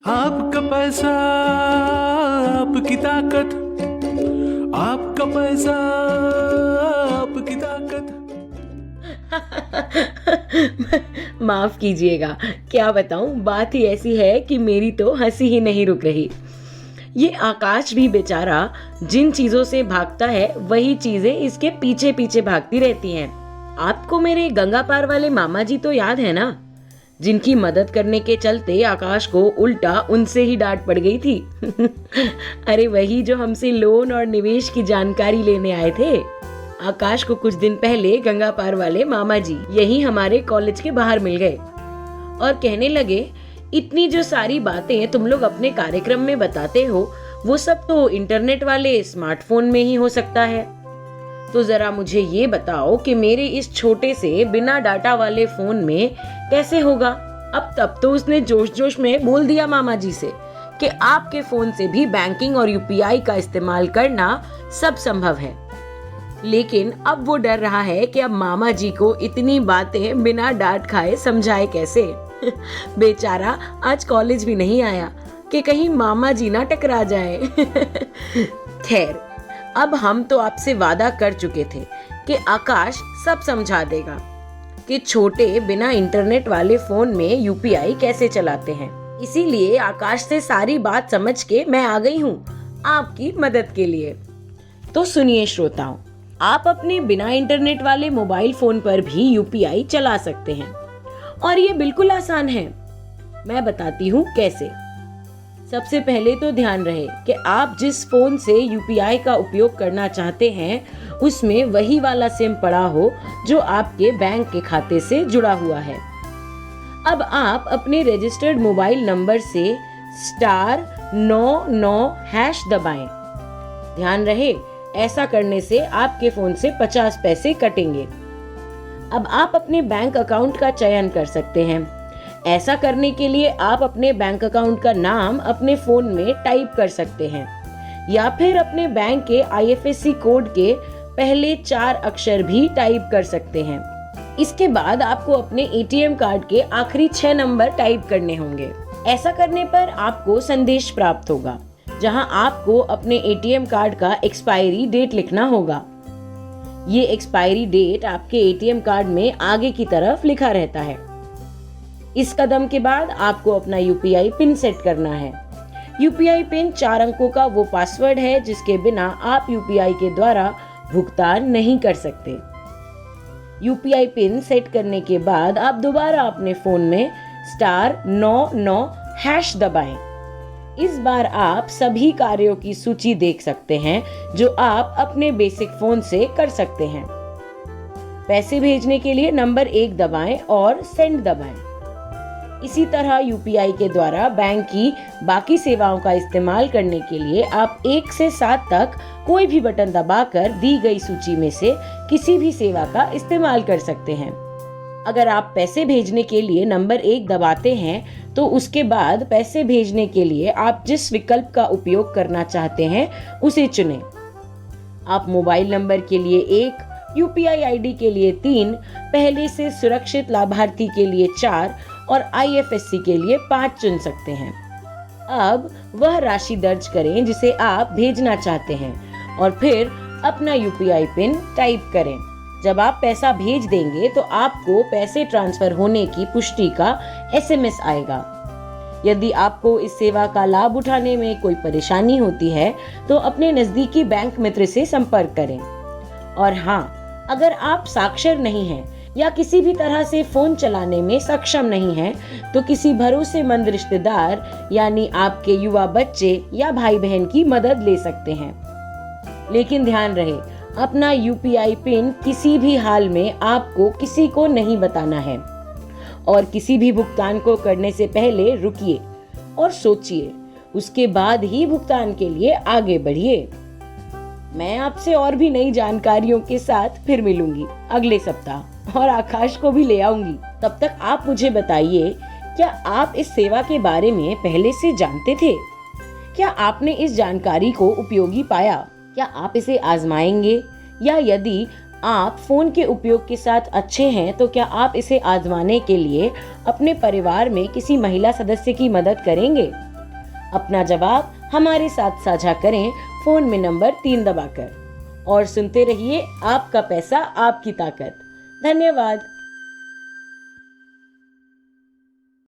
आपका पैसा, आपकी ताकत, आपका पैसा, आपकी ताकत। माफ कीजिएगा, क्या बताऊं, बात ही ऐसी है कि मेरी तो हंसी ही नहीं रुक रही। ये आकाश भी बेचारा जिन चीजों से भागता है वही चीजें इसके पीछे पीछे भागती रहती हैं। आपको मेरे गंगा पार वाले मामा जी तो याद है ना, जिनकी मदद करने के चलते आकाश को उल्टा उनसे ही डांट पड़ गई थी। अरे वही जो हमसे लोन और निवेश की जानकारी लेने आए थे। आकाश को कुछ दिन पहले गंगा पार वाले मामा जी यही हमारे कॉलेज के बाहर मिल गए और कहने लगे, इतनी जो सारी बातें तुम लोग अपने कार्यक्रम में बताते हो वो सब तो इंटरनेट वाले स्मार्टफोन में ही हो सकता है। तो जरा मुझे ये बताओ कि मेरे इस छोटे से बिना डाटा वाले फोन में कैसे होगा। अब तब तो उसने जोश जोश में बोल दिया मामा जी से कि आपके फोन से भी बैंकिंग और यूपीआई का इस्तेमाल करना सब संभव है। लेकिन अब वो डर रहा है कि अब मामा जी को इतनी बातें बिना डांट खाए समझाए कैसे। बेचारा आज कॉलेज भी नहीं आया कि कहीं मामा जी ना टकरा जाए। खैर, अब हम तो आपसे वादा कर चुके थे कि आकाश सब समझा देगा कि छोटे बिना इंटरनेट वाले फोन में यूपीआई कैसे चलाते हैं। इसीलिए आकाश से सारी बात समझ के मैं आ गई हूँ आपकी मदद के लिए। तो सुनिए श्रोताओं, आप अपने बिना इंटरनेट वाले मोबाइल फोन पर भी यूपीआई चला सकते हैं और ये बिल्कुल आसान है। मैं बताती हूँ कैसे। सबसे पहले तो ध्यान रहे कि आप जिस फोन से यूपीआई का उपयोग करना चाहते हैं उसमें वही वाला सिम पड़ा हो जो आपके बैंक के खाते से जुड़ा हुआ है। अब आप अपने रजिस्टर्ड मोबाइल नंबर से *99# दबाएं। ध्यान रहे, ऐसा करने से आपके फोन से 50 पैसे कटेंगे। अब आप अपने बैंक अकाउंट का चयन कर सकते हैं। ऐसा करने के लिए आप अपने बैंक अकाउंट का नाम अपने फोन में टाइप कर सकते हैं या फिर अपने बैंक के IFSC कोड के पहले 4 अक्षर भी टाइप कर सकते हैं। इसके बाद आपको अपने ATM कार्ड के आखिरी 6 नंबर टाइप करने होंगे। ऐसा करने पर आपको संदेश प्राप्त होगा जहां आपको अपने ATM कार्ड का एक्सपायरी डेट लिखना होगा। ये एक्सपायरी डेट आपके ATM कार्ड में आगे की तरफ लिखा रहता है। इस कदम के बाद आपको अपना यूपीआई पिन सेट करना है। यूपीआई पिन 4 अंकों का वो पासवर्ड है जिसके बिना आप यूपीआई के द्वारा भुगतान नहीं कर सकते। यूपीआई पिन सेट करने के बाद आप दोबारा अपने फोन में *99# दबाएं। इस बार आप सभी कार्यों की सूची देख सकते हैं जो आप अपने बेसिक फोन से कर सकते हैं। पैसे भेजने के लिए नंबर 1 दबाएं और सेंड दबाएं। इसी तरह यूपीआई के द्वारा बैंक की बाकी सेवाओं का इस्तेमाल करने के लिए आप 1 से 7 तक कोई भी बटन दबाकर दी गई सूची में से किसी भी सेवा का इस्तेमाल कर सकते हैं। अगर आप पैसे भेजने के लिए नंबर 1 दबाते हैं तो उसके बाद पैसे भेजने के लिए आप जिस विकल्प का उपयोग करना चाहते हैं उसे चुनें। आप मोबाइल नंबर के लिए 1, यूपीआई आईडी के लिए 3, पहले से सुरक्षित लाभार्थी के लिए 4 और IFSC के लिए 5 चुन सकते हैं। अब वह राशि दर्ज करें जिसे आप भेजना चाहते हैं और फिर अपना यूपीआई पिन टाइप करें। जब आप पैसा भेज देंगे तो आपको पैसे ट्रांसफर होने की पुष्टि का SMS आएगा। यदि आपको इस सेवा का लाभ उठाने में कोई परेशानी होती है तो अपने नजदीकी बैंक मित्र से संपर्क करें। और हाँ, अगर आप साक्षर नहीं हैं या किसी भी तरह से फोन चलाने में सक्षम नहीं हैं, तो किसी भरोसेमंद रिश्तेदार यानी आपके युवा बच्चे या भाई बहन की मदद ले सकते हैं। लेकिन ध्यान रहे, अपना यूपीआई पिन किसी भी हाल में आपको किसी को नहीं बताना है और किसी भी भुगतान को करने से पहले रुकिए और सोचिए, उसके बाद ही भुगतान के लिए आगे बढ़िए। मैं आपसे और भी नई जानकारियों के साथ फिर मिलूंगी अगले सप्ताह और आकाश को भी ले आऊंगी। तब तक आप मुझे बताइए, क्या आप इस सेवा के बारे में पहले से जानते थे? क्या आपने इस जानकारी को उपयोगी पाया? क्या आप इसे आजमाएंगे? या यदि आप फोन के उपयोग के साथ अच्छे हैं तो क्या आप इसे आजमाने के लिए अपने परिवार में किसी महिला सदस्य की मदद करेंगे? अपना जवाब हमारे साथ साझा करें फोन में नंबर 3 दबाकर और सुनते रहिए आपका पैसा आपकी ताकत। धन्यवाद।